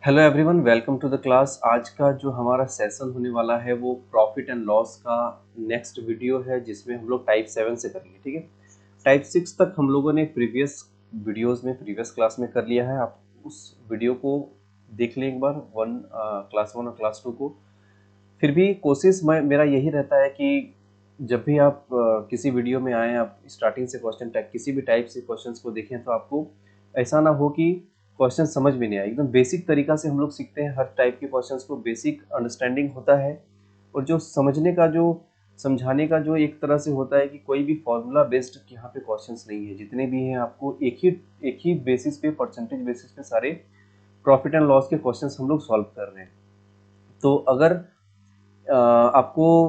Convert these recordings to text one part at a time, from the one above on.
Hello everyone, welcome to the class. आज का जो हमारा सेशन होने वाला है वो प्रॉफिट एंड लॉस का नेक्स्ट वीडियो है, जिसमें हम लोग टाइप 7 से करेंगे। ठीक है, टाइप 6 तक हम लोगों ने प्रीवियस वीडियोस में प्रीवियस क्लास में कर लिया है। आप उस वीडियो को देख लें एक बार, क्लास 1 और क्लास 2 को। फिर भी कोशिश मेरा यही रहता है कि जब भी आप किसी वीडियो में आए, आप स्टार्टिंग से क्वेश्चन टाइप किसी भी टाइप से क्वेश्चंस को देखें तो आपको ऐसा ना हो कि क्वेश्चन समझ में नहीं आए। एकदम बेसिक तरीका से हम लोग सीखते हैं, हर टाइप के क्वेश्चंस को बेसिक अंडरस्टैंडिंग होता है। और जो समझने का, जो समझाने का जो एक तरह से होता है कि कोई भी फॉर्मूला बेस्ड यहाँ पे क्वेश्चंस नहीं है। जितने भी हैं आपको एक ही बेसिस पे, परसेंटेज बेसिस पे सारे प्रॉफिट एंड लॉस के क्वेश्चंस हम लोग सॉल्व कर रहे हैं। तो अगर आपको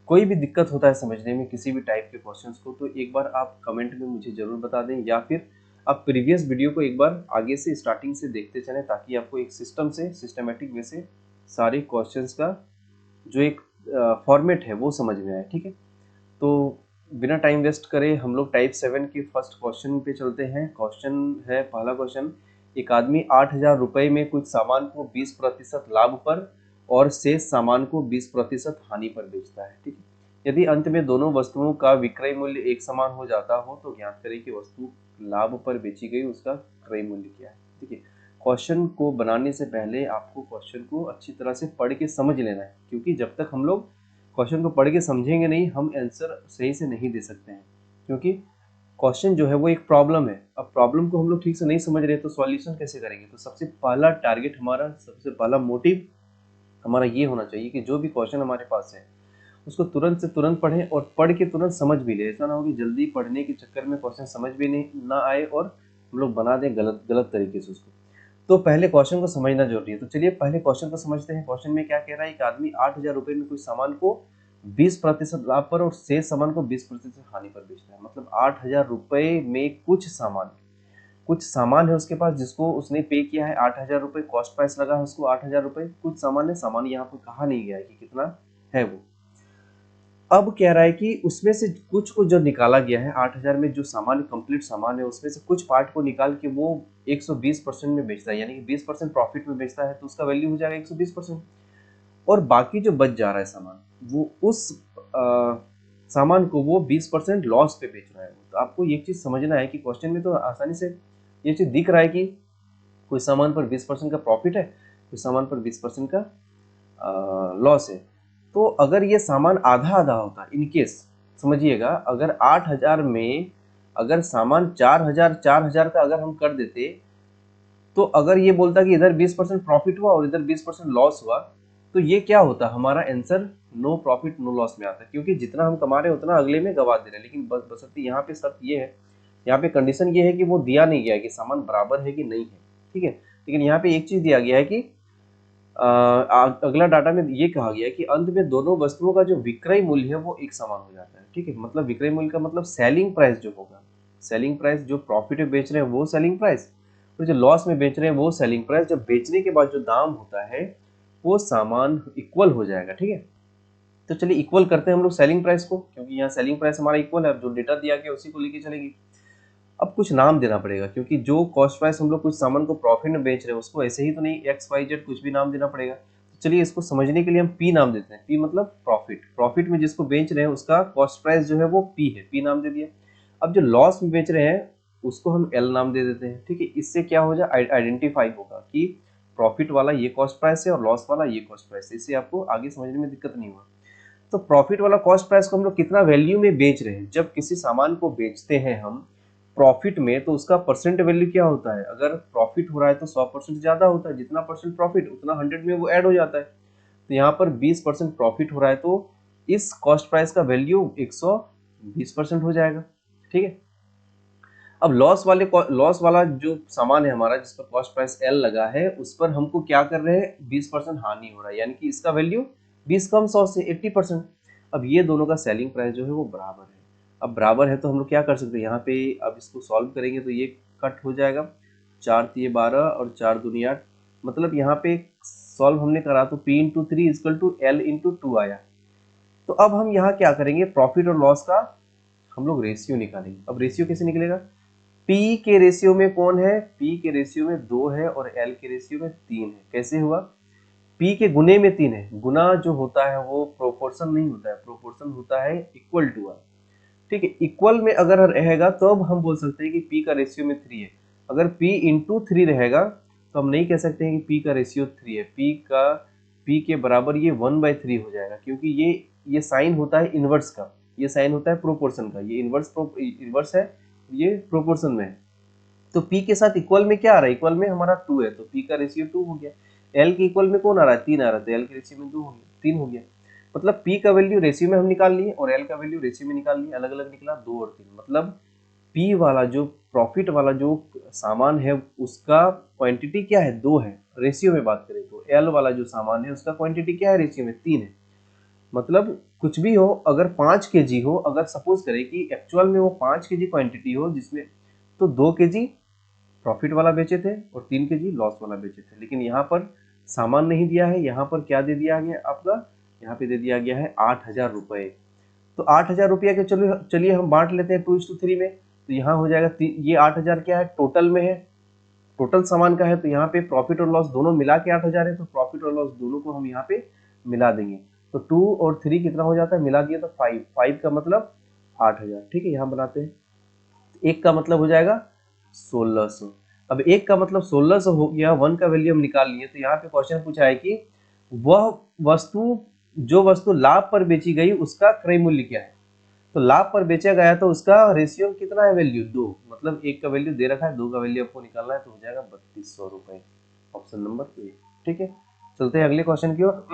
कोई भी दिक्कत होता है समझने में किसी भी टाइप के क्वेश्चंस को, तो एक बार आप कमेंट में मुझे ज़रूर बता दें, या फिर आप प्रीवियस वीडियो को एक बार आगे से स्टार्टिंग से देखते चलें, ताकि आपको एक सिस्टमेटिक वे से सारे क्वेश्चंस का जो एक फॉर्मेट है वो समझ में आए। ठीक है, तो बिना टाइम वेस्ट करे हम लोग टाइप 7 के फर्स्ट क्वेश्चन पे चलते हैं। क्वेश्चन है, पहला क्वेश्चन, एक आदमी 8,000 रुपये में कुछ सामान को 20% लाभ पर और शेष सामान को 20% हानि पर बेचता है। ठीक है, यदि अंत में दोनों वस्तुओं का विक्रय मूल्य एक समान हो जाता हो तो ज्ञात करें कि वस्तु लाभ पर बेची गई उसका क्रय मूल्य क्या है। ठीक है, क्वेश्चन को बनाने से पहले आपको क्वेश्चन को अच्छी तरह से पढ़ के समझ लेना है, क्योंकि जब तक हम लोग क्वेश्चन को पढ़ के समझेंगे नहीं, हम आंसर सही से नहीं दे सकते हैं। क्योंकि क्वेश्चन जो है वो एक प्रॉब्लम है। अब प्रॉब्लम को हम लोग ठीक से नहीं समझ रहे तो सॉल्यूशन कैसे करेंगे। तो सबसे पहला टारगेट हमारा, सबसे पहला मोटिव हमारा ये होना चाहिए कि जो भी क्वेश्चन हमारे पास है उसको तुरंत से तुरंत पढ़ें और पढ़ के तुरंत समझ भी ले। ऐसा ना हो कि जल्दी पढ़ने के चक्कर में क्वेश्चन समझ भी नहीं ना आए और हम लोग बना दें गलत गलत तरीके से उसको। तो पहले क्वेश्चन को समझना जरूरी है। तो चलिए पहले क्वेश्चन को समझते हैं। क्वेश्चन में क्या कह रहा है, एक आदमी 8,000 रुपये में कुछ सामान को 20% लाभ पर और शेष सामान को 20% हानि पर बेचता है। मतलब 8,000 रुपये में कुछ सामान है उसके पास, जिसको उसने पे किया है 8,000 रुपये, कॉस्ट प्राइस लगा है उसको 8,000 रुपये। कुछ सामान है, सामान यहाँ पर कहा नहीं गया है कि कितना है वो। अब कह रहा है कि उसमें से कुछ को जो निकाला गया है 8,000 में, जो सामान कंप्लीट सामान है उसमें से कुछ पार्ट को निकाल के वो 120% में बेचता है, यानी कि 20% प्रॉफिट में बेचता है। तो उसका वैल्यू हो जाएगा 120%। और बाकी जो बच जा रहा है सामान, वो उस सामान को वो 20% लॉस पे बेच रहा है। तो आपको ये चीज समझना है कि क्वेश्चन में तो आसानी से ये चीज दिख रहा है कि कोई सामान पर 20% का प्रॉफिट है, कोई सामान पर 20% का लॉस है। तो अगर ये सामान आधा आधा होता, इन केस समझिएगा, अगर 8,000 में अगर सामान 4,000 का अगर हम कर देते, तो अगर ये बोलता कि इधर 20% प्रॉफिट हुआ और इधर 20% लॉस हुआ, तो ये क्या होता, हमारा answer no profit no loss में आता, क्योंकि जितना हम कमा रहे हैं उतना अगले में गवा दे रहे हैं। लेकिन बशर्ते यहाँ पे शर्त ये है, यहाँ पे कंडीशन ये है कि वो दिया नहीं गया कि सामान बराबर है कि नहीं है। ठीक है, लेकिन यहाँ पे एक चीज दिया गया है कि अगला डाटा में ये कहा गया है कि अंत में दोनों वस्तुओं का जो विक्रय मूल्य है वो एक समान हो जाता है। ठीक है, मतलब विक्रय मूल्य का मतलब सेलिंग प्राइस जो होगा, सेलिंग प्राइस जो प्रॉफिट में बेच रहे हैं वो सेलिंग प्राइस, और जो लॉस में बेच रहे हैं वो सेलिंग प्राइस। जब बेचने के बाद जो दाम होता है वो सामान इक्वल हो जाएगा। ठीक है, तो चलिए इक्वल करते हैं हम लोग सेलिंग प्राइस को, क्योंकि यहाँ सेलिंग प्राइस हमारा इक्वल है, जो डेटा दिया गया उसी को लेके चलेगी। अब कुछ नाम देना पड़ेगा, क्योंकि जो कॉस्ट प्राइस हम लोग कुछ सामान को प्रॉफिट में बेच रहे हैं उसको ऐसे ही तो नहीं एक्स वाई जेड कुछ भी नाम देना पड़ेगा। तो चलिए इसको समझने के लिए हम पी नाम देते हैं। पी मतलब प्रॉफिट, प्रॉफिट में जिसको बेच रहे हैं उसका कॉस्ट प्राइस जो है वो पी है, पी नाम दे दिया। अब जो लॉस में बेच रहे हैं उसको हम एल नाम दे देते हैं। ठीक है, इससे क्या हो जाए, आइडेंटिफाई होगा कि प्रॉफिट वाला ये कॉस्ट प्राइस है और लॉस वाला ये कॉस्ट प्राइस है। इससे आपको आगे समझने में दिक्कत नहीं हुआ। तो प्रॉफिट वाला कॉस्ट प्राइस को हम लोग कितना वैल्यू में बेच रहे हैं, जब किसी सामान को बेचते हैं हम प्रॉफिट में, तो उसका परसेंट वैल्यू क्या होता है। अगर प्रॉफिट हो रहा है तो 100% ज्यादा होता है, जितना परसेंट प्रॉफिट उतना 100 में वो ऐड हो जाता है। तो यहाँ पर 20% प्रॉफिट हो रहा है तो इस कॉस्ट प्राइस का वैल्यू 120% हो जाएगा। ठीक है, अब लॉस वाला जो सामान है हमारा, जिस पर कॉस्ट प्राइस एल लगा है, उस पर हमको क्या कर रहे हैं, 20% हानि हो रहा है, यानी कि इसका वैल्यू 20 कम 100 से 80%। अब ये दोनों का सेलिंग प्राइस जो है वो बराबर है। अब बराबर है तो हम लोग क्या कर सकते हैं, यहाँ पे अब इसको सॉल्व करेंगे तो ये कट हो जाएगा, 4 तिये 12 और 4 दूनी 8। मतलब यहाँ पे सॉल्व हमने करा तो P into 3 is equal to L into 2 आया। तो अब हम यहाँ क्या करेंगे, प्रॉफिट और लॉस का हम लोग रेशियो निकालेंगे। अब रेशियो कैसे निकलेगा, P के रेशियो में कौन है? P के रेशियो में 2 है और L के रेशियो में 3 है। कैसे हुआ? P के गुने में 3 है। गुना जो होता है वो प्रोपोर्शन नहीं होता है, प्रोपोर्शन होता है इक्वल टू 1। ठीक है, इक्वल में अगर रहेगा तो अब हम बोल सकते हैं कि P का रेशियो में 3 है। अगर P इंटू 3 रहेगा तो हम नहीं कह सकते हैं कि P का रेशियो 3 है। P के बराबर ये 1/3 हो जाएगा, क्योंकि ये साइन होता है इनवर्स का, ये साइन होता है प्रोपोर्शन का। ये इनवर्स है, ये प्रोपोर्शन में है। तो P के साथ इक्वल में क्या आ रहा है? इक्वल में हमारा 2 है, तो P का रेशियो 2 हो गया। L के इक्वल में कौन आ रहा है? 3 आ रहा है, तो L के रेशियो में 2 हो गया, 3 हो गया। मतलब P का वैल्यू रेशियो में हम निकाल लिए और L का वैल्यू रेशियो में निकाल लिए, अलग अलग निकला 2 और 3। मतलब P वाला जो प्रॉफिट वाला जो सामान है उसका क्वांटिटी क्या है? 2 है। रेशियो में बात करें तो L वाला जो सामान है उसका क्वांटिटी क्या है? रेशियो में 3 है। मतलब कुछ भी हो, अगर 5 केजी हो, अगर सपोज करें कि एक्चुअल में वो 5 केजी क्वांटिटी हो, जिसमें तो 2 केजी प्रॉफिट वाला बेचे थे और 3 केजी लॉस वाला बेचे थे। लेकिन यहाँ पर सामान नहीं दिया है, यहाँ पर क्या दे दिया गया आपका? यहाँ पे दे दिया गया है 8,000 रुपए। तो 8,000 रुपया के चलिए हम बांट लेते हैं 2:3 में। तो यहाँ हो जाएगा, ये 8,000 क्या है? टोटल में है, टोटल सामान का है। तो यहाँ पे प्रॉफिट और लॉस दोनों मिला के 8,000 है, तो प्रॉफिट और लॉस दोनों को हम यहाँ पे मिला देंगे। तो 2 और 3 कितना हो जाता है? मिला दिया तो 5 का मतलब 8,000। ठीक है, यहाँ बनाते हैं। एक का मतलब हो जाएगा 1600। अब एक का मतलब 1600 हो गया, 1 का वैल्यू हम निकाल लिए। तो यहाँ पे क्वेश्चन पूछा है कि वह जो वस्तु लाभ पर बेची गई उसका क्रय मूल्य क्या है? तो लाभ पर बेचा गया तो उसका रेशियो कितना है? वैल्यू 2। मतलब एक का वैल्यू दे रखा है, 2 का वैल्यू आपको निकालना है, तो हो जाएगा 3200 रुपए। Option number A. ठीक है, चलते हैं अगले क्वेश्चन की ओर।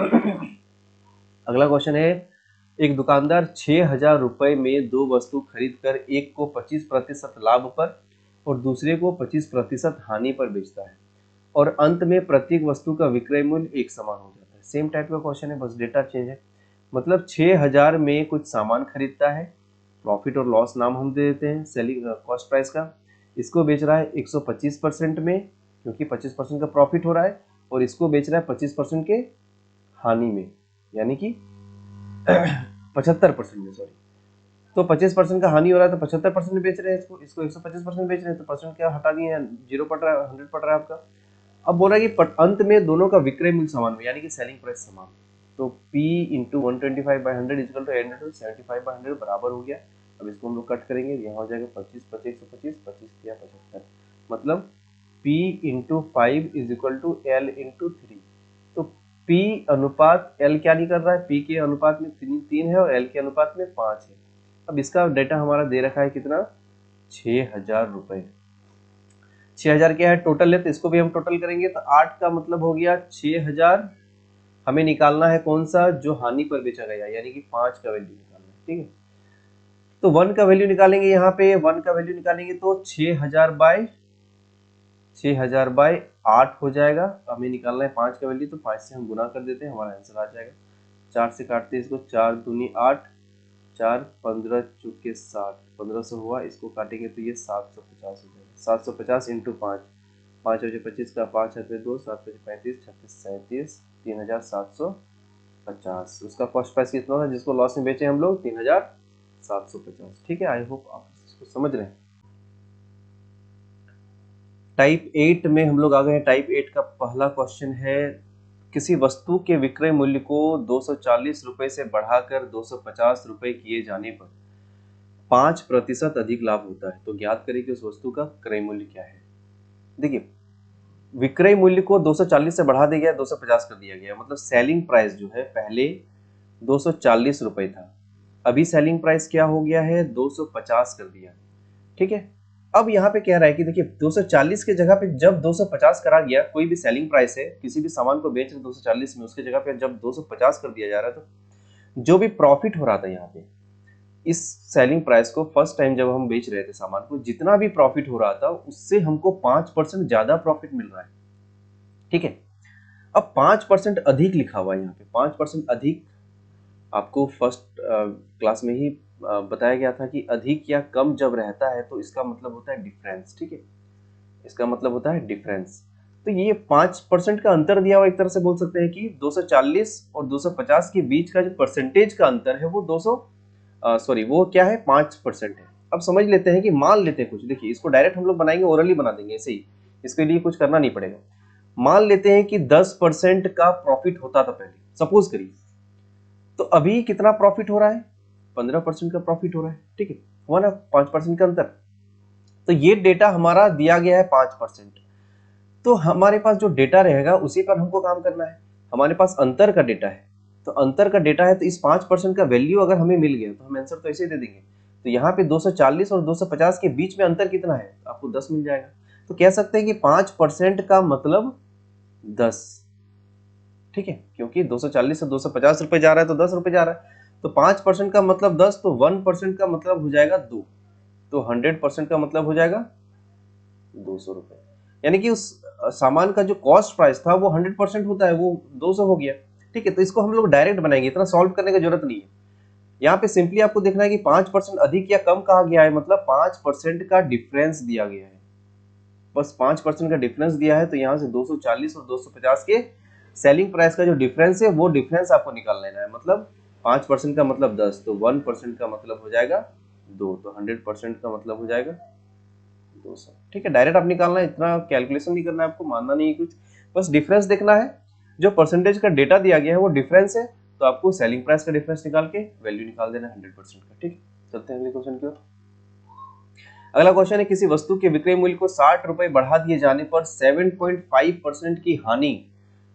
अगला क्वेश्चन है, एक दुकानदार 6,000 रुपए में 2 वस्तु खरीद कर एक को 25% लाभ पर और दूसरे को 25% हानि पर बेचता है और अंत में प्रत्येक वस्तु का विक्रय मूल्य एक समान हो जाता है। सेम टाइप का क्वेश्चन है, बस डेटा चेंज है। मतलब 6,000 में कुछ सामान खरीदता है, प्रॉफिट और लॉस नाम हम दे देते हैं सेलिंग कॉस्ट प्राइस का। इसको बेच रहा है 125% में, क्योंकि 25% का प्रॉफिट हो रहा है, और इसको बेच रहा है 25% के हानि में, यानी कि 75% में, सॉरी। तो 25% का हानि हो रहा है, तो 75% में बेच रहे हैं इसको 125% बेच रहे हैं, तो परसेंट क्या हटा दिए, 0 पड़ रहा है, 100 पड़ रहा है आपका। अब बोला कि अंत में दोनों का विक्रय मूल्य समान हो, यानी कि सेलिंग प्राइस समान। तो P इंटू 125/100 इक्वल टू 875/100 बराबर हो गया। अब इसको हम लोग कट करेंगे, यहाँ हो जाएगा 25, 25, 25, 25 या 75। मतलब P into 5 is equal to L into 3। तो P अनुपात L क्या नहीं कर रहा है? P के अनुपात में 3 है और L के अनुपात में 5 है। अब इसका डाटा हमारा दे रखा है कितना? 6,000 रुपए। 6,000 क्या है? टोटल है, तो इसको भी हम टोटल करेंगे। तो 8 का मतलब हो गया 6,000। हमें निकालना है कौन सा? जो हानि पर बेचा गया, यानी कि 5 का वैल्यू निकालना है। ठीक है, तो 1 का वैल्यू निकालेंगे। यहाँ पे 1 का वैल्यू निकालेंगे तो 6,000/8 हो जाएगा। हमें निकालना है 5 का वैल्यू, तो 5 से हम गुना कर देते हैं, हमारा आंसर आ जाएगा। 4 से काटते हैं इसको, 4 दूनी 8, 4 15 चुके 60, 1500 हुआ। इसको काटेंगे तो ये 750 हो जाएगा। 750 इंटू 5, 5 बजे 25 का 5 हाथ में 2, 7 बजे 35, 36, 37, 3,750। उसका कॉस्ट प्राइस कितना था जिसको लॉस में बेचे हम लोग? 3,750। ठीक है, आई होप आप इसको समझ रहे हैं। टाइप 8 में हम लोग आ गए हैं। टाइप 8 का पहला क्वेश्चन है, किसी वस्तु के विक्रय मूल्य को 240 रुपए से बढ़ाकर 250 रुपए किए जाने पर 5% अधिक लाभ होता है, तो ज्ञात करें कि उस वस्तु का क्रय मूल्य क्या है। देखिए, विक्रय मूल्य को 240 से बढ़ा दिया गया, 250 कर दिया गया। मतलब सेलिंग प्राइस जो है पहले 240 रुपए था, अभी सेलिंग प्राइस क्या हो गया है? 250 कर दिया। ठीक है, अब यहाँ पे कह रहा है कि देखिए 240 के जगह पे जब 250 करा गया, कोई भी सेलिंग प्राइस है, किसी भी सामान को बेच रहे 240 में, उसके जगह पे जब 250 कर दिया जा रहा है, तो जो भी प्रॉफिट हो रहा था यहाँ पे इस सेलिंग प्राइस को, फर्स्ट टाइम जब हम बेच रहे थे सामान को, जितना भी प्रॉफिट हो रहा था उससे हमको 5% ज्यादा प्रॉफिट मिल रहा है। ठीक है, अब 5% अधिक लिखा हुआ है यहाँ पे। 5% अधिक आपको फर्स्ट क्लास में ही बताया गया था कि अधिक या कम जब रहता है तो इसका मतलब होता है डिफरेंस। ठीक है, इसका मतलब होता है डिफरेंस। तो ये 5% का अंतर दिया हुआ, एक तरह से बोल सकते हैं कि 240 और 250 के बीच का जो परसेंटेज का अंतर है वो वो क्या है? 5% है। अब समझ लेते हैं कि मान लेते हैं कुछ, देखिए इसको डायरेक्ट हम लोग बनाएंगे, ओरली बना देंगे ऐसे ही, इसके लिए कुछ करना नहीं पड़ेगा। मान लेते हैं कि 10% का प्रॉफिट होता था पहले, सपोज करिए, तो अभी कितना प्रॉफिट हो रहा है, 15% का प्रॉफिट हो रहा है, ठीक है, हुआ ना 5% का अंतर। तो ये डेटा हमारा दिया गया है 5%, तो हमारे पास जो डेटा रहेगा उसी पर हमको काम करना है। हमारे पास अंतर का डेटा है, तो अंतर का डेटा है, तो इस 5% का वैल्यू अगर हमें मिल गया तो हम आंसर तो ऐसे ही दे देंगे। तो यहाँ पे 240 और 250 के बीच में अंतर कितना है, आपको 10 मिल जाएगा। तो कह सकते हैं कि 5% का मतलब 10, ठीक है, क्योंकि 240 से 250 रुपए जा रहा है तो 10 रुपए जा रहा है, तो 5% का मतलब 10, तो 1% का मतलब हो जाएगा 2, तो 100% का मतलब हो जाएगा 200 रुपए। यानी कि उस सामान का जो कॉस्ट प्राइस था वो 100% होता है, वो 200 हो गया, ठीक है। तो इसको हम लोग डायरेक्ट बनाएंगे, इतना सॉल्व करने की जरूरत नहीं है। यहाँ पे सिंपली आपको देखना है कि 5% अधिक या कम कहा गया है, मतलब 5% का डिफरेंस दिया गया है, बस 5% का डिफरेंस दिया है। तो यहाँ से 240 और 250 के सेलिंग प्राइस का जो डिफरेंस है वो डिफरेंस आपको निकाल लेना है। मतलब 5% का मतलब 10, तो 1% का मतलब हो जाएगा 2, तो 100% का मतलब हो जाएगा 200, ठीक है। डायरेक्ट आप निकालना है, इतना कैलकुलेशन नहीं करना है आपको, मानना नहीं है कुछ, बस डिफरेंस देखना है। जो परसेंटेज का डेटा दिया गया है वो डिफरेंस है, तो आपको सेलिंग प्राइस का डिफरेंस निकाल के वैल्यू निकाल देना 100% का, ठीक है। चलते हैं अगले क्वेश्चन की ओर। अगला क्वेश्चन है, किसी वस्तु के विक्रय मूल्य को 60 रुपए बढ़ा दिए जाने पर 7.5% की हानि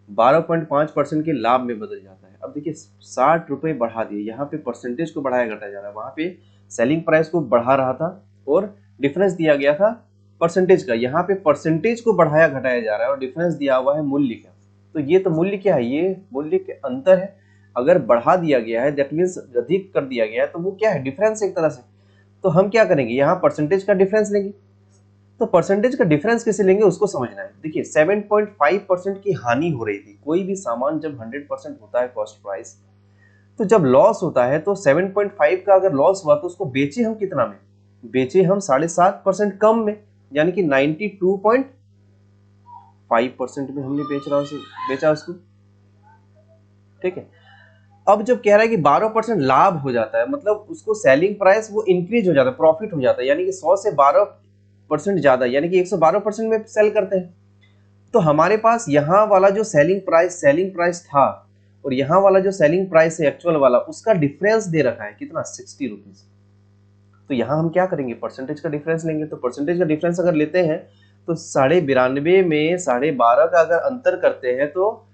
12.5% के लाभ में बदल जाता है। अब देखिए 60 रुपए बढ़ा दिए, यहाँ पे परसेंटेज को बढ़ाया घटाया जा रहा है, वहां पे सेलिंग प्राइस को बढ़ा रहा था और डिफरेंस दिया गया था परसेंटेज का, यहाँ पे परसेंटेज को बढ़ाया घटाया जा रहा है और डिफरेंस दिया हुआ है मूल्य का। तो ये तो मूल्य क्या है, ये मूल्य के अंतर है। अगर बढ़ा दिया गया है दैट मीन्स अधिक कर दिया गया है, तो वो क्या है, डिफरेंस एक तरह से। तो हम क्या करेंगे, यहाँ परसेंटेज का डिफरेंस लेंगे। तो परसेंटेज का डिफरेंस कैसे लेंगे उसको समझना है। देखिए 7.5% की हानि हो रही थी, कोई भी सामान जब 100% होता है कॉस्ट प्राइस, तो जब लॉस होता है तो 7.5 का अगर लॉस हुआ तो उसको बेचे हम कितना में, बेचे हम 7.5% कम में, यानी कि 92.5% में हमने बेचा उसको, ठीक है। अब जब कह रहा है कि 12% लाभ हो जाता है, मतलब उसको सेलिंग प्राइस वो इंक्रीज हो जाता है, प्रॉफिट हो जाता है, यानी कि 100 से 12% ज्यादा, यानी कि 112% में सेल करते हैं। तो हमारे पास यहाँ वाला जो सेलिंग प्राइस था और यहाँ वाला जो सेलिंग प्राइस है एक्चुअल वाला, उसका डिफरेंस दे रखा है कितना, 60 रुपीज। तो यहाँ हम क्या करेंगे, परसेंटेज का डिफरेंस लेंगे। तो परसेंटेज का डिफरेंस अगर लेते हैं तो 92.5 में 12.5 का अगर अंतर करते हैं तो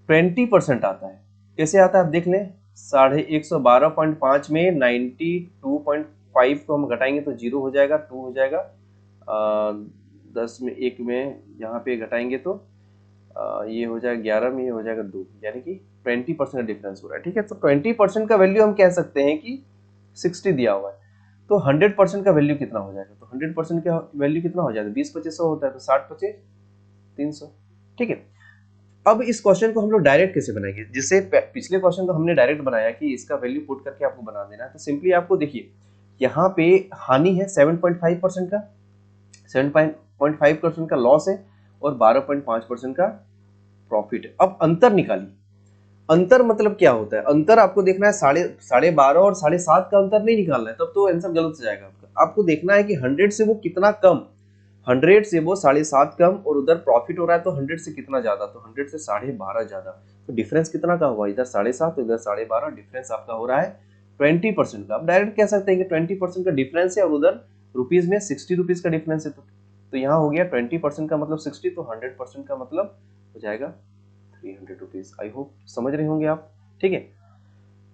20% आता है। कैसे आता है आप देख लें, 112.5 में 92.5 को हम घटाएंगे तो 0 हो जाएगा, 2 हो जाएगा, 10 में 1 में यहाँ पे घटाएंगे तो ये हो जाएगा 11 में, ये हो जाएगा 2, यानी कि 20% का डिफरेंस हो रहा है, ठीक है। तो 20% का वैल्यू हम कह सकते हैं कि 60 दिया हुआ है, तो 100% का वैल्यू कितना हो जाएगा, तो 100% का वैल्यू कितना हो जाएगा, 20/25 होता है, तो 60/25 300, ठीक है। अब इस क्वेश्चन को हम लोग डायरेक्ट कैसे बनाएंगे, जिससे पिछले क्वेश्चन को हमने डायरेक्ट बनाया कि इसका वैल्यू पुट करके आपको बना देना है। तो सिंपली आपको देखिए यहाँ पे हानि है 7.5% का, 7.5% का लॉस है और 12.5% का प्रॉफिट है। अब अंतर निकालिए। अंतर मतलब क्या होता है, अंतर आपको देखना है, 12.5 और 7.5 का अंतर नहीं निकालना है, तब तो आंसर गलत हो जाएगा आपका। आपको देखना है कि 100 से वो कितना कम, 100 से वो 7.5 कम और उधर प्रॉफिट हो रहा है तो 100 से कितना ज्यादा, तो 100 से 12.5 ज्यादा। तो डिफरेंस कितना का हुआ, इधर 7.5 तो इधर 12.5, डिफरेंस आपका हो रहा है 20% का। आप डायरेक्ट कह सकते हैं कि 20% का डिफरेंस है और उधर रुपीज में 60 रुपीज का डिफरेंस है, तो यहाँ हो गया 20% का मतलब 60, तो 100% का मतलब हो जाएगा 300 रुपीज। आई होप समझ रहे होंगे आप, ठीक है।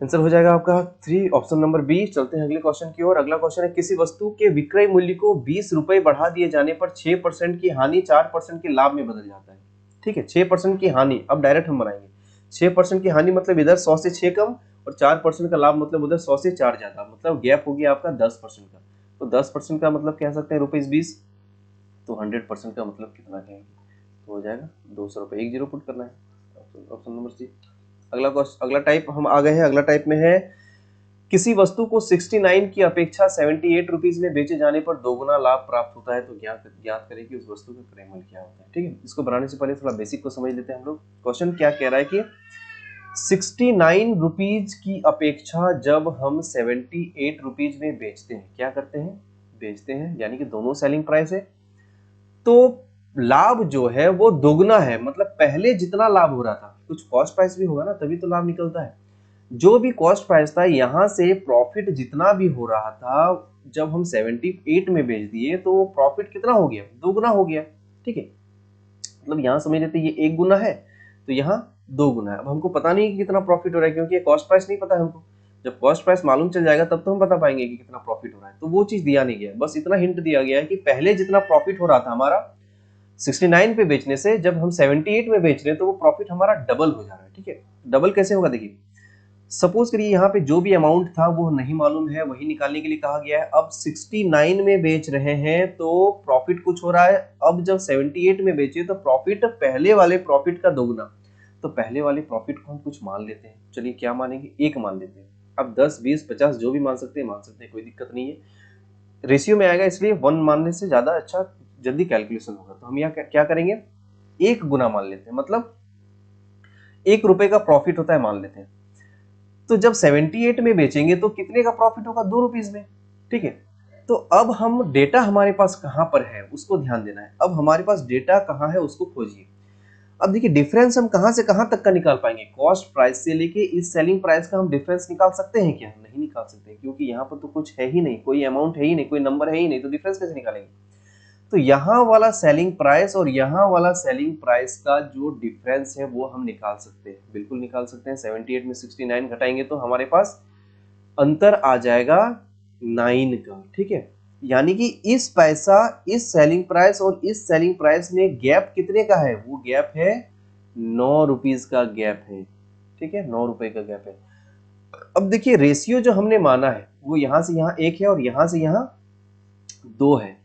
आंसर हो जाएगा आपका 3, ऑप्शन नंबर बी। चलते हैं अगले क्वेश्चन की ओर। अगला क्वेश्चन है, किसी वस्तु के विक्रय मूल्य को 20 रुपए बढ़ा दिए जाने पर 6% की हानि 4% के लाभ में बदल जाता है, ठीक है। 6% की हानि, अब डायरेक्ट हम बनाएंगे। 6% की हानि मतलब इधर 100 से 6 कम और 4% का लाभ मतलब उधर 100 से 4 ज्यादा, मतलब गैप हो गया आपका 10% का। तो 10% का मतलब कह सकते हैं ₹20, तो 100% का मतलब कितना कहेंगे, तो हो जाएगा 200 रुपए, 10 पुट करना है, ऑप्शन नंबर सी। अगला टाइप हम आ गए हैं। अगला टाइप में है, किसी वस्तु को 69 की अपेक्षा 78 रुपीज में बेचे जाने पर दोगुना लाभ प्राप्त होता है, तो ज्ञात करें कि उस वस्तु का क्रय मूल्य क्या होता है, ठीक है। इसको बनाने से पहले थोड़ा बेसिक को समझ लेते हैं हम लोग। क्वेश्चन क्या कह रहा है कि 69 रुपीज की अपेक्षा जब हम 78 रुपीज में बेचते हैं, क्या करते हैं, बेचते हैं, यानी कि दोनों सेलिंग प्राइस है, तो लाभ जो है वो दोगुना है। मतलब पहले जितना लाभ हो रहा था, कुछ कॉस्ट प्राइस भी होगा ना, तभी तो लाभ निकलता है। जो भी कॉस्ट प्राइस था, यहां से प्रॉफिट जितना भी हो रहा था, जब हम 78 में बेच दिए तो प्रॉफिट कितना हो गया, दोगुना हो गया। ठीक है, मतलब यहां समझ लेते ये 1 गुना है, तो यहाँ 2 गुना है। अब हमको पता नहीं कि कितना प्रॉफिट हो रहा है, क्योंकि ये कॉस्ट प्राइस नहीं पता है हमको। जब कॉस्ट प्राइस मालूम चल जाएगा तब तो हम बता पाएंगे कि कितना प्रॉफिट हो रहा है। तो वो चीज दिया नहीं गया, बस इतना हिंट दिया गया है कि पहले जितना प्रॉफिट हो रहा था हमारा 69 पे बेचने से, जब हम 78 में बेच रहे हैं तो वो प्रॉफिट हमारा डबल हो जा रहा है। ठीक है, डबल कैसे होगा, देखिए सपोज करिए यहाँ पे जो भी अमाउंट था वो नहीं मालूम है, वही निकालने के लिए कहा गया है। अब 69 में बेच रहे हैं तो प्रॉफिट कुछ हो रहा है, अब जब 78 में बेचे तो प्रॉफिट पहले वाले प्रॉफिट का दोगुना। तो पहले वाले प्रॉफिट को हम कुछ मान लेते हैं, चलिए क्या मानेंगे, 1 मान लेते हैं। अब 10, 20, 50 जो भी मान सकते हैं, कोई दिक्कत नहीं है। रेशियो में आएगा इसलिए 1 मानने से ज्यादा अच्छा जल्दी कैलकुलेशन होगा। तो हम यहाँ क्या करेंगे, 1 गुना मान लेते हैं, मतलब 1 रुपए का प्रॉफिट होता है मान लेते हैं। तो जब 78 में बेचेंगे तो कितने का प्रॉफिट होगा, 2 रुपीज में। ठीक है, तो अब हम डेटा हमारे पास कहां पर है उसको ध्यान देना है। अब हमारे पास डेटा कहां है उसको खोजिए। अब देखिए डिफरेंस हम कहां से कहां तक का निकाल पाएंगे, कॉस्ट प्राइस से लेके इस सेलिंग प्राइस का हम डिफरेंस निकाल सकते हैं क्या, नहीं निकाल सकते, क्योंकि यहाँ पर तो कुछ है ही नहीं, कोई अमाउंट है ही नहीं, कोई नंबर है ही नहीं, तो डिफरेंस कैसे निकालेंगे। तो यहाँ वाला सेलिंग प्राइस और यहाँ वाला सेलिंग प्राइस का जो डिफरेंस है वो हम निकाल सकते हैं, बिल्कुल निकाल सकते हैं। 78 में 69 घटाएंगे तो हमारे पास अंतर आ जाएगा 9 का। ठीक है, यानी कि इस पैसा, इस सेलिंग प्राइस और इस सेलिंग प्राइस में गैप कितने का है, वो गैप है 9 रुपीज का गैप है। ठीक है, 9 रुपए का गैप है। अब देखिए रेशियो जो हमने माना है वो यहां से यहां 1 है और यहां से यहां 2 है,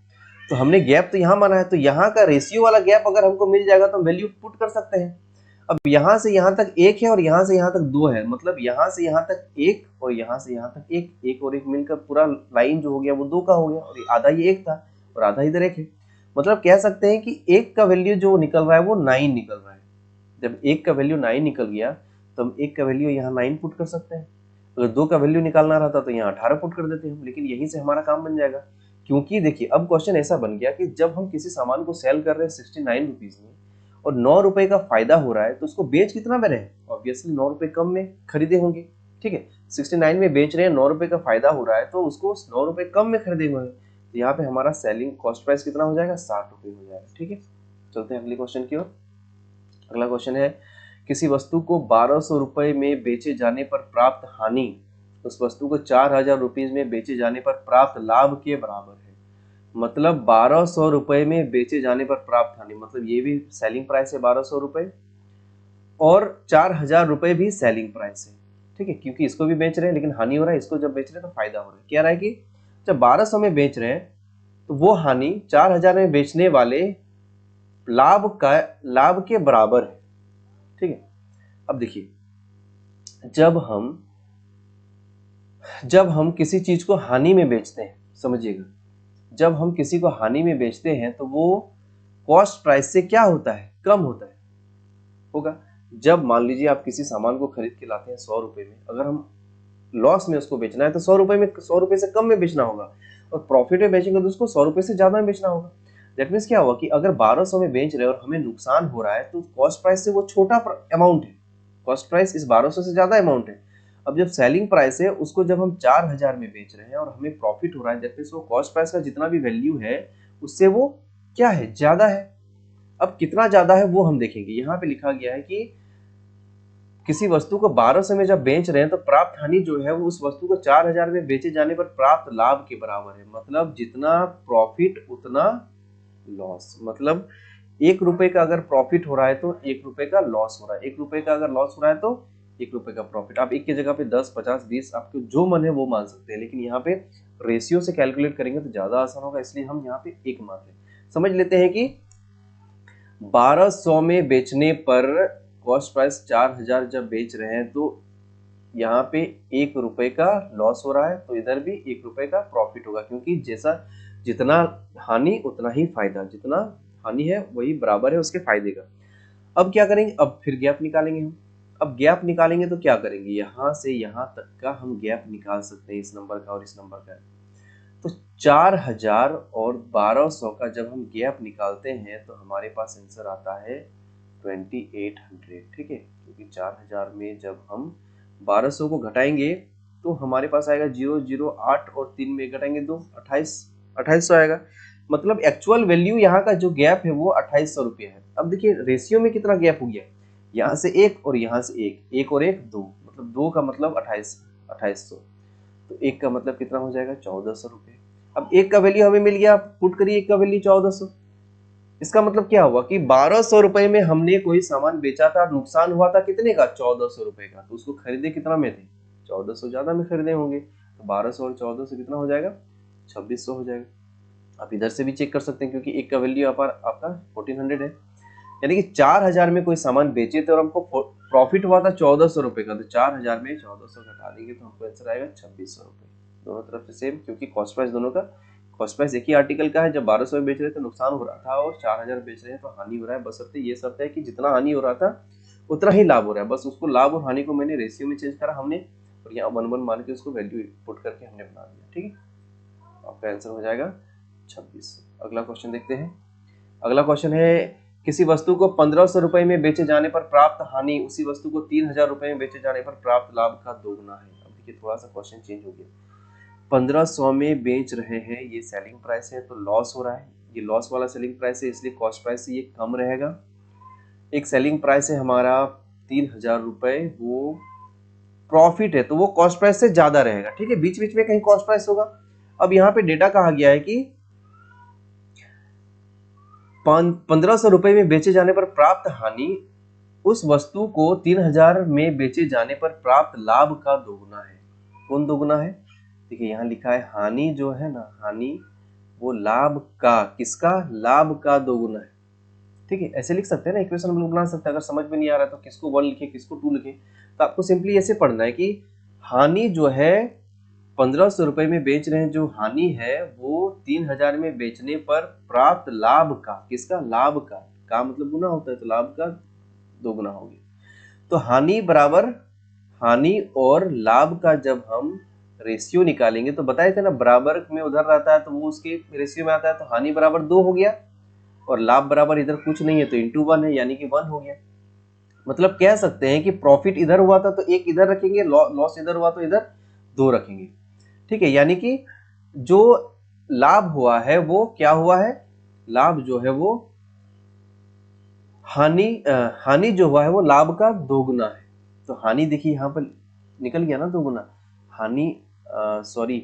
तो हमने गैप तो यहाँ माना है, तो यहाँ का रेशियो वाला गैप अगर हमको मिल जाएगा तो हम वैल्यू पुट कर सकते हैं। अब यहाँ से यहाँ तक 1 है और यहाँ से यहाँ तक 2 है, मतलब यहाँ से यहाँ तक 1 और यहाँ से यहाँ तक 1, 1 और 1 मिलकर पूरा लाइन जो हो गया वो 2 का हो गया, और आधा ये 1 था और आधा इधर 1 है। मतलब कह सकते हैं कि 1 का वैल्यू जो निकल रहा है वो 9 निकल रहा है। जब 1 का वैल्यू 9 निकल गया तो हम 1 का वैल्यू यहाँ 9 पुट कर सकते हैं। अगर 2 का वैल्यू निकालना रहता तो यहाँ 18 पुट कर देते हैं, लेकिन यहीं से हमारा काम बन जाएगा। क्योंकि देखिए अब क्वेश्चन ऐसा बन गया कि जब हम किसी सामान को सेल कर रहे हैं 69 रुपीज में और 9 रुपए का फायदा हो रहा है, तो उसको बेच कितना में रहे, ऑब्वियसली 9 रुपए कम में खरीदे होंगे। ठीक है, 69 में बेच रहे हैं, 9 रुपए का फायदा हो रहा है, तो उसको 9 रुपए कम में खरीदे होंगे। तो यहाँ पे हमारा सेलिंग कॉस्ट प्राइस कितना हो जाएगा, 60 रुपए हो जाएगा। ठीक है, चलते हैं अगले क्वेश्चन की ओर। अगला क्वेश्चन है, किसी वस्तु को 1200 रुपए में बेचे जाने पर प्राप्त हानि उस वस्तु को 4000 रुपीज में बेचे जाने पर प्राप्त लाभ के बराबर है। मतलब 1200 रुपए में बेचे जाने पर प्राप्त हानि, मतलब ये भी सेलिंग प्राइस है 1200 रुपए और 4000 रुपए भी सेलिंग प्राइस है। ठीक है, क्योंकि इसको भी बेच रहे हैं लेकिन हानि हो रहा है, इसको जब बेच रहे हैं तो फायदा हो रहा है। क्या रहा है कि जब 1200 में बेच रहे हैं तो वो हानि 4000 में बेचने वाले लाभ के बराबर है। ठीक है, अब देखिए जब हम किसी चीज को हानि में बेचते हैं, समझिएगा, जब हम किसी को हानि में बेचते हैं तो वो कॉस्ट प्राइस से क्या होता है, कम होता है, होगा। जब मान लीजिए आप किसी सामान को खरीद के लाते हैं 100 रुपए में, अगर हम लॉस में उसको बेचना है तो 100 रुपए में 100 रुपए से कम में बेचना होगा, और प्रॉफिट में बेचेंगे तो उसको 100 रुपए से ज्यादा में बेचना होगा। दैट मीन्स क्या हुआ कि अगर 1200 में बेच रहे हैं और हमें नुकसान हो रहा है तो कॉस्ट प्राइस से वो छोटा अमाउंट है, कॉस्ट प्राइस इस 1200 से ज्यादा अमाउंट है। अब जब सेलिंग प्राइस है उसको जब हम 4000 में बेच रहे हैं और हमें प्रॉफिट हो रहा है, दैट मीन्स वो कॉस्ट प्राइस का जितना भी वैल्यू है उससे वो क्या है, ज्यादा है। अब कितना ज्यादा है वो हम देखेंगे। यहाँ पे लिखा गया है कि किसी वस्तु को 1200 में जब बेच रहे हैं तो प्राप्त हानि जो है वो उस वस्तु को 4000 में बेचे जाने पर प्राप्त लाभ के बराबर है। मतलब जितना प्रॉफिट उतना लॉस, मतलब 1 रुपए का अगर प्रॉफिट हो रहा है तो 1 रुपए का लॉस हो रहा है, 1 रुपए का अगर लॉस हो रहा है तो 1 रुपए का प्रॉफिट। आप 1 की जगह पे 10, 50, 20 आपको जो मन है वो मान सकते हैं, लेकिन यहाँ पे रेशियो से कैलकुलेट करेंगे तो ज्यादा आसान होगा, इसलिए हम यहाँ पे 1 मान लें। समझ लेते हैं कि 1200 में बेचने पर कॉस्ट प्राइस 4000 जब बेच रहे हैं तो यहाँ पे 1 रुपए का लॉस हो रहा है, तो इधर भी 1 रुपए का प्रॉफिट होगा, क्योंकि जितना हानि उतना ही फायदा, जितना हानि है वही बराबर है उसके फायदे का। अब क्या करेंगे, अब फिर गैप निकालेंगे हम। अब गैप निकालेंगे तो क्या करेंगे, यहाँ से यहाँ तक का हम गैप निकाल सकते हैं, इस नंबर का और इस नंबर का। तो 4000 और 1200 का जब हम गैप निकालते हैं तो हमारे पास आंसर आता है 2800, ठीक है। क्योंकि 4000 में जब हम 1200 को घटाएंगे तो हमारे पास आएगा 008 और 3 में घटाएंगे 2, 2800 आएगा। मतलब एक्चुअल वैल्यू यहाँ का जो गैप है वो 2800 रुपये है। अब देखिए रेशियो में कितना गैप हो गया, यहाँ से एक और यहाँ से एक और एक 2, मतलब 2 का मतलब 2800, तो एक का मतलब कितना हो जाएगा 1400 रुपये। अब एक का वैल्यू हमें मिल गया, पुट करिए एक का वैल्यू 1400। इसका मतलब क्या हुआ कि 1200 रुपए में हमने कोई सामान बेचा था, नुकसान हुआ था कितने का 1400 रुपए का, तो उसको खरीदे कितना में थे 1400 ज्यादा में खरीदे होंगे, तो 1200 और 1400 कितना हो जाएगा 2600 हो जाएगा। आप इधर से भी चेक कर सकते हैं क्योंकि एक का वैल्यू आपका 1400 है, यानी कि 4000 में कोई सामान बेचे थे और हमको प्रॉफिट हुआ था 1400 रुपए का, तो 4000 में 1400 घटा देंगे तो हमको आंसर आएगा 2600 रुपए। दोनों तरफ से सेम, क्योंकि कॉस्ट प्राइस दोनों का, कॉस्ट प्राइस एक ही आर्टिकल का है। जब 1200 में बेच रहे थे नुकसान हो रहा था और 4000 बेच रहे हैं तो हानि हो रहा है। बशर्ते ये शर्त है कि जितना हानि हो रहा था उतना ही लाभ हो रहा है, बस उसको लाभ और हानि को मैंने रेशियो में चेंज करा हमने, और यहाँ 1 मान के उसको वैल्यू पुट करके हमने बना दिया, ठीक है। आपका आंसर हो जाएगा 2600। अगला क्वेश्चन देखते हैं। अगला क्वेश्चन है, किसी वस्तु को 1500 रुपए में बेचे जाने पर प्राप्त हानि उसी वस्तु को 3000 रुपए में बेचे जाने पर प्राप्त लाभ का दोगुना है। अब देखिए थोड़ा सा क्वेश्चन चेंज हो गया, 1500 में बेच रहे हैं, ये सेलिंग प्राइस है तो लॉस हो रहा है, ये लॉस वाला सेलिंग प्राइस है इसलिए कॉस्ट प्राइस से ये कम रहेगा। एक सेलिंग प्राइस है हमारा 3000 रुपए, वो प्रॉफिट है तो वो कॉस्ट प्राइस से ज्यादा रहेगा, ठीक है। बीच बीच में कहीं कॉस्ट प्राइस होगा। अब यहाँ पे डेटा कहा गया है कि 1500 रुपए में बेचे जाने पर प्राप्त हानि उस वस्तु को 3000 में बेचे जाने पर प्राप्त लाभ का दोगुना है। कौन दोगुना है, देखिए यहाँ लिखा है हानि जो है ना, हानि वो लाभ का, किसका, लाभ का दोगुना है, ठीक है। ऐसे लिख सकते हैं ना, इक्वेशन हम लोग बना सकते हैं। अगर समझ में नहीं आ रहा तो किसको 1 लिखे किसको 2 लिखे, तो आपको सिंपली ऐसे पढ़ना है कि हानि जो है 1500 रुपए में बेच रहे हैं, जो हानि है वो 3000 में बेचने पर प्राप्त लाभ का, किसका, लाभ का मतलब गुना होता है तो लाभ का दोगुना हो गया। तो हानि बराबर, हानि और लाभ का जब हम रेशियो निकालेंगे तो बताए थे ना, बराबर में उधर रहता है तो वो उसके रेशियो में आता है, तो हानि बराबर 2 हो गया और लाभ बराबर इधर कुछ नहीं है तो इंटू 1 है, यानी कि 1 हो गया। मतलब कह सकते हैं कि प्रॉफिट इधर हुआ था तो 1 इधर रखेंगे, लॉस इधर हुआ तो इधर 2 रखेंगे, ठीक है। यानी कि जो लाभ हुआ है वो क्या हुआ है, लाभ जो है वो हानि जो हुआ है वो लाभ का दोगुना है। तो हानि देखिए यहाँ पर निकल गया ना दोगुना, हानि सॉरी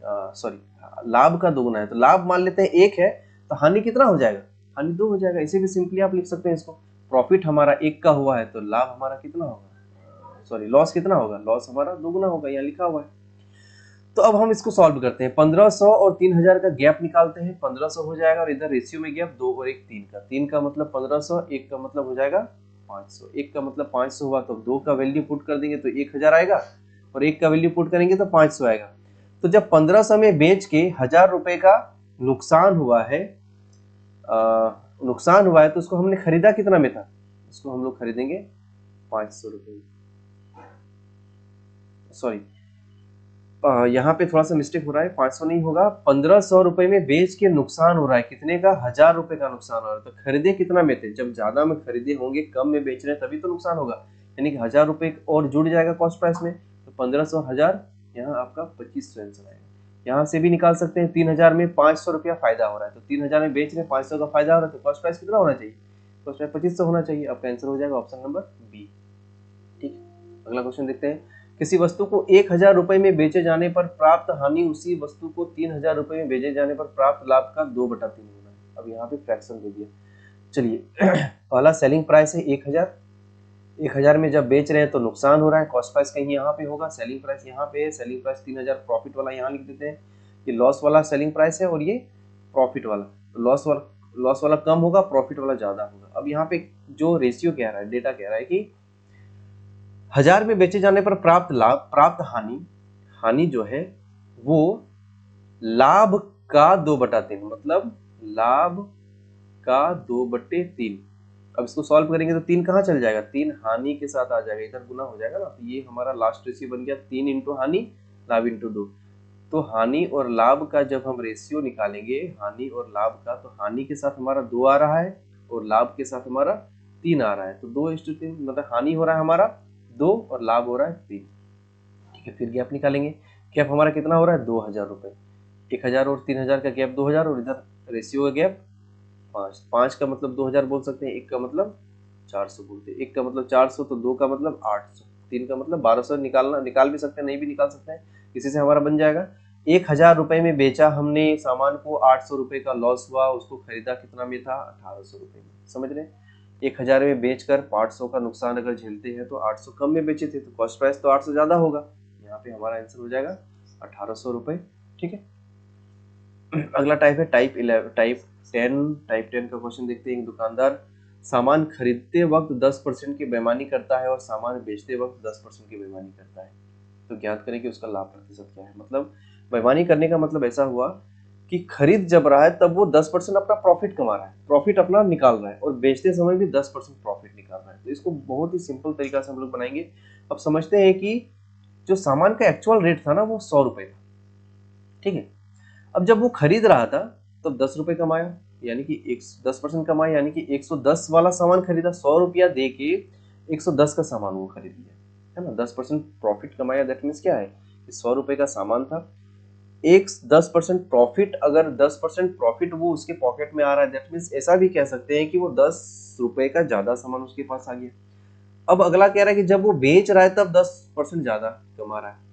लाभ का दोगुना है, तो लाभ मान लेते हैं 1 है तो हानि कितना हो जाएगा, हानि 2 हो जाएगा। इसे भी सिंपली आप लिख सकते हैं इसको, प्रॉफिट हमारा 1 का हुआ है तो लाभ हमारा कितना होगा, सॉरी लॉस कितना होगा, लॉस हमारा दोगुना होगा, यहाँ लिखा हुआ है। तो अब हम इसको सॉल्व करते हैं, 1500 और 3000 का गैप निकालते हैं। 1500 हो जाएगा और इधर रेशियो में गैप 2 और 1 3 का मतलब 1500, 1 का मतलब हो जाएगा 500, 1 का मतलब 500 हुआ तो 2 का वैल्यू पुट कर देंगे तो 1000 आएगा और 1 का वैल्यू पुट करेंगे तो 500 आएगा। तो जब 1500 में बेच के 1000 रुपए का नुकसान हुआ है, तो उसको हमने खरीदा कितना में था, उसको हम लोग खरीदेंगे 500 रुपए, सॉरी यहाँ पे थोड़ा सा मिस्टेक हो रहा है, 500 नहीं होगा, 1500 रुपए में बेच के नुकसान हो रहा है, कितने का, 1000 रुपए का नुकसान हो रहा है। तो खरीदे कितना में थे, जब ज्यादा में खरीदे होंगे, कम में बेच रहे हैं तभी तो नुकसान होगा, यानी कि 1000 रुपए और जुड़ जाएगा कॉस्ट प्राइस में, तो 1500 1000, यहाँ आपका 2500 आंसर आएगा। यहाँ से भी निकाल सकते हैं, 3000 में 500 रुपया फायदा हो रहा है, तो 3000 में बेच रहे हैं 500 का फायदा हो रहा है, तो कॉस्ट प्राइस कितना होना चाहिए, कॉस्ट प्राइस 2500 होना चाहिए। आपका आंसर हो जाएगा ऑप्शन नंबर बी, ठीक है। अगला क्वेश्चन देखते हैं, किसी वस्तु को 1000 रुपए में बेचे जाने पर प्राप्त हानि उसी वस्तु को 3000 रुपए में बेचे जाने पर प्राप्त लाभ का 2/3 होना है। अब यहाँ पे फ्रैक्शन दे दिया, चलिए पहला सेलिंग प्राइस है 1000, 1000 में जब बेच रहे हैं तो नुकसान हो रहा है, कॉस्ट प्राइस कहीं यहाँ पे होगा, सेलिंग प्राइस यहाँ पे है, सेलिंग प्राइस 3000, प्रॉफिट वाला यहाँ लिख देते हैं, ये लॉस वाला सेलिंग प्राइस है और ये प्रॉफिट वाला, तो लॉस वाला कम होगा, प्रॉफिट वाला ज्यादा होगा। अब यहाँ पे जो रेशियो कह रहा है, डेटा कह रहा है कि 1000 में बेचे जाने पर प्राप्त लाभ, प्राप्त हानि जो है वो लाभ का 2/3, मतलब लाभ का 2/3। अब इसको सॉल्व करेंगे तो 3 कहाँ चल जाएगा, 3 हानि के साथ आ जाएगा, इधर गुना हो जाएगा ना, तो ये हमारा लास्ट रेशियो बन गया 3 इंटू हानि, लाभ इंटू 2। तो हानि और लाभ का जब हम रेशियो निकालेंगे, हानि और लाभ का, तो हानि के साथ हमारा 2 आ रहा है और लाभ के साथ हमारा 3 आ रहा है, तो 2:3, मतलब हानि हो रहा है हमारा 2 और लाभ हो रहा है 3। ठीक है, फिर गैप निकालेंगे, गैप हमारा कितना हो रहा है 2000 रुपये, 1000 और 3000 का गैप 2000, और इधर रेशियो का गैप 5, 5 का मतलब 2000 बोल सकते हैं, 1 का मतलब 400 बोलते हैं, 1 का मतलब 400, तो 2 का मतलब 800, 3 का मतलब 1200, निकाल भी सकते हैं, नहीं भी निकाल सकते हैं, इसी से हमारा बन जाएगा 1000 रुपए में बेचा हमने सामान को, 800 रुपए का लॉस हुआ, उसको खरीदा कितना में था 1800 रुपए में, समझ रहे हैं। 1000 में बेचकर 500 का नुकसान अगर झेलते हैं तो 800 कम में बेचे थे, तो कॉस्ट प्राइस तो 800 ज्यादा होगा, यहाँ पे हमारा आंसर हो जाएगा 1800 रुपए। ठीक है, अगला टाइप है टाइप 10 का क्वेश्चन देखते हैं। एक दुकानदार सामान खरीदते वक्त 10% की बेईमानी करता है और सामान बेचते वक्त 10% की बेईमानी करता है, तो ज्ञात करें कि उसका लाभ प्रतिशत क्या है। मतलब बेईमानी करने का मतलब ऐसा हुआ कि खरीद जब रहा है तब वो 10% अपना प्रॉफिट कमा रहा है, प्रॉफिट अपना निकाल रहा है, और बेचते समय भी 10% प्रॉफिट निकाल रहा है। तो इसको बहुत ही सिंपल तरीका से हम लोग बनाएंगे। अब समझते हैं कि जो सामान का एक्चुअल रेट था ना वो 100 रुपए था, ठीक है। अब जब वो खरीद रहा था तब 10 रुपए कमाया, यानी कि 10% कमाया, यानी कि 110 वाला सामान खरीदा, 100 रुपया दे के 110 का सामान वो खरीद लिया, है ना, 10% प्रॉफिट कमाया। दैट मीन्स क्या है कि 100 रुपए का सामान था, एक 10% प्रॉफिट, अगर 10% प्रॉफिट वो उसके पॉकेट में आ रहा है, दैट मीन्स ऐसा भी कह सकते हैं कि वो 10 रुपए का ज्यादा सामान उसके पास आ गया। अब अगला कह रहा है कि जब वो बेच रहा है तब 10% ज्यादा कमा रहा है,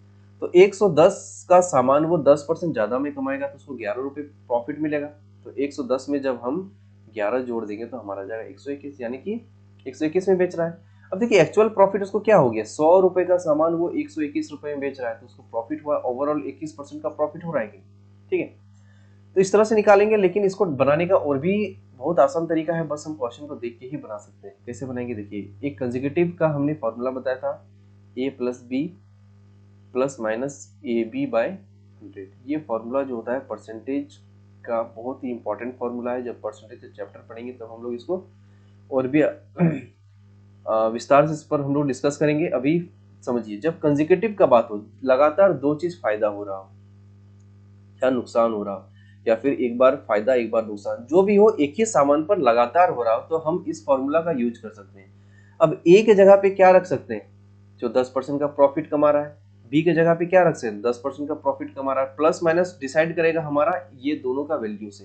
तो 110 का सामान वो 10% ज्यादा में कमाएगा तो उसको 11 रुपए प्रॉफिट मिलेगा। तो 110 में जब हम 11 जोड़ देंगे तो हमारा जाएगा 121, यानी कि 121 में बेच रहा है। अब देखिए एक्चुअल प्रॉफिट उसको क्या हो गया, 100 रुपए का सामान वो 121 रुपए में बेच रहा है, तो उसको प्रॉफिट हुआ, ओवरऑल 21% का प्रॉफिट हो रहा है। ठीक है, तो इस तरह से निकालेंगे, लेकिन इसको बनाने का और भी बहुत आसान तरीका है, बस हम क्वेश्चन को देख के ही बना सकते हैं। कैसे बनाएंगे, देखिए एक कंसेक्यूटिव का हमने फॉर्मूला बताया था, a plus B plus minus A B by 100। ये फॉर्मूला जो होता है परसेंटेज का बहुत ही इंपॉर्टेंट फॉर्मूला है। जब परसेंटेज चैप्टर पढ़ेंगे तब हम लोग इसको और भी विस्तार से इस पर हम लोग डिस्कस करेंगे। अभी समझिए, जब कंसेक्यूटिव का बात हो, लगातार दो चीज फायदा हो रहा हो या नुकसान हो रहा हो, या फिर एक बार फायदा एक बार नुकसान, जो भी हो एक ही सामान पर लगातार हो रहा हो, तो हम इस फॉर्मूला का यूज कर सकते हैं। अब ए के जगह पे क्या रख सकते हैं, जो 10% का प्रॉफिट कमा रहा है, बी के जगह पे क्या रख सकते हैं, 10% का प्रॉफिट कमा रहा है, प्लस माइनस डिसाइड करेगा हमारा ये दोनों का वैल्यू से।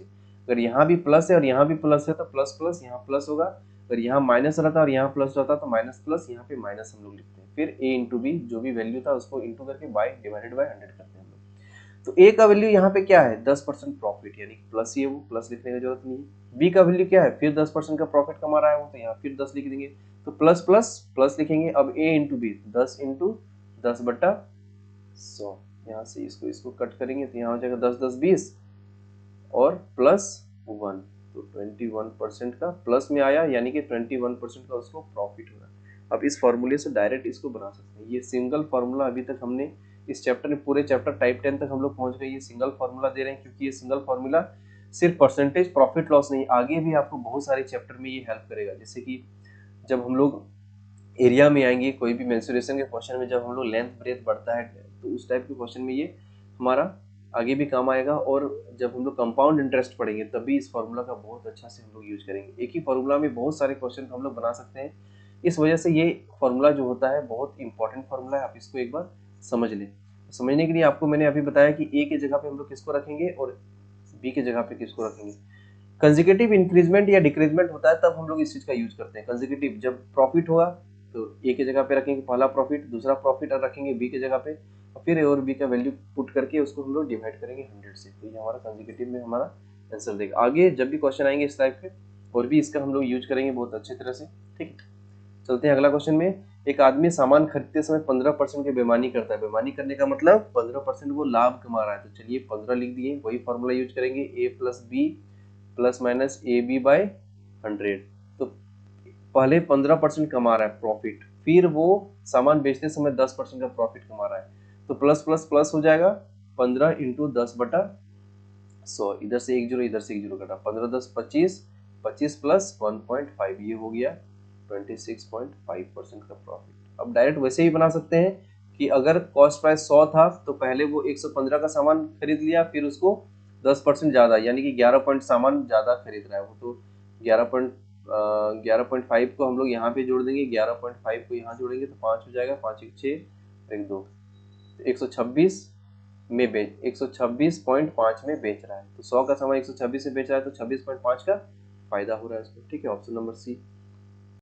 अगर यहाँ भी प्लस है और यहाँ भी प्लस है तो प्लस प्लस यहाँ प्लस होगा, अगर यहाँ माइनस रहता और यहाँ प्लस रहता तो माइनस प्लस, यहाँ पे माइनस हम लोग लिखते हैं, फिर ए इंटू बी, जो भी वैल्यू था उसको इंटू करके बाय डिवाइडेड बाय 100 करते हैं हम लोग। तो ए का वैल्यू यहाँ पे क्या है 10% प्रॉफिट, यानी प्लस ही है, वो प्लस लिखने की जरूरत नहीं है। बी का वैल्यू क्या है, फिर 10% का प्रॉफिट कमा रहा है वो, तो यहाँ फिर 10 लिख देंगे, तो प्लस प्लस प्लस लिखेंगे। अब ए इंटू बी, 10 इंटू 10/100, यहाँ से इसको कट करेंगे तो यहाँ हो जाएगा 10 10 20 और प्लस 1, तो 21% का प्लस में आया, यानी कि 21% का उसको प्रॉफिट हो रहा है। अब इस फॉर्मूले से डायरेक्ट इसको बना सकते हैं। ये सिंगल फॉर्मूला अभी तक हमने इस चैप्टर में, पूरे चैप्टर टाइप 10 तक हम लोग पहुंच गए, ये सिंगल फॉर्मूला दे रहे हैं, क्योंकि ये सिंगल फॉर्मूला सिर्फ परसेंटेज प्रॉफिट लॉस नहीं, आगे भी आपको बहुत सारे चैप्टर में ये हेल्प करेगा। जैसे कि जब हम लोग एरिया में आएंगे, कोई भी मेंसुरेशन के क्वेश्चन में जब हम लोग लेंथ ब्रेथ बढ़ता है, तो उस टाइप के क्वेश्चन में ये हमारा आगे भी काम आएगा। और जब हम लोग कंपाउंड इंटरेस्ट पढ़ेंगे तब भी इस फॉर्मूला का बहुत अच्छा से हम लोग यूज करेंगे। एक ही फॉर्मूला में बहुत सारे क्वेश्चन हम लोग बना सकते हैं, इस वजह से ये फॉर्मूला जो होता है बहुत इंपॉर्टेंट फॉर्मूला है। आप इसको एक बार समझ लें। समझने के लिए आपको मैंने अभी बताया कि ए के जगह पे हम लोग किसको रखेंगे और बी के जगह पे किसको रखेंगे। कंसेक्यूटिव इंक्रीजमेंट या डिक्रीजमेंट होता है तब हम लोग इस चीज का यूज करते हैं। कंसेक्यूटिव जब प्रॉफिट होगा तो ए के जगह पे रखेंगे पहला प्रॉफिट, दूसरा प्रॉफिट और रखेंगे बी के जगह पे, और फिर ए और बी का वैल्यू पुट करके उसको हम लोग डिवाइड करेंगे 100 से, तो ये हमारा कंसेक्यूटिव में हमारा आंसर देगा। आगे जब भी क्वेश्चन आएंगे इस टाइप के और भी इसका हम लोग यूज करेंगे बहुत अच्छी तरह से। ठीक है, चलते हैं अगला क्वेश्चन में। एक आदमी सामान खरीदते समय 15% की बेईमानी करता है। बेईमानी करने का मतलब 15% वो लाभ कमा रहा है, तो चलिए 15 लिख दिए, वही फॉर्मूला यूज करेंगे, A plus B plus minus A B by 100। तो पहले 15% कमा रहा है प्रॉफिट, फिर वो सामान बेचते समय 10% का प्रॉफिट कमा रहा है, तो प्लस प्लस प्लस हो जाएगा 15 इंटू 10/100, इधर से एक जीरो इधर से एक जीरो कटा, 15 10 25 25 प्लस 1.5 ये हो गया 26.5% का प्रॉफिट। अब डायरेक्ट वैसे ही बना सकते हैं कि अगर कॉस्ट प्राइस 100 था तो पहले वो 115 का सामान खरीद लिया, फिर उसको 10% ज़्यादा यानी कि 11 पॉइंट सामान ज़्यादा खरीद रहा है वो, तो 11.5 को हम लोग यहाँ पे जोड़ देंगे, 11.5 को यहाँ जोड़ेंगे तो 5 हो जाएगा, 5 1 6 1 2, 126 में बेच 126.5 में बेच रहा है, तो 100 का सामान 126 में बेच रहा है तो 26.5 का फायदा हो रहा है इसको। ठीक है, ऑप्शन नंबर सी।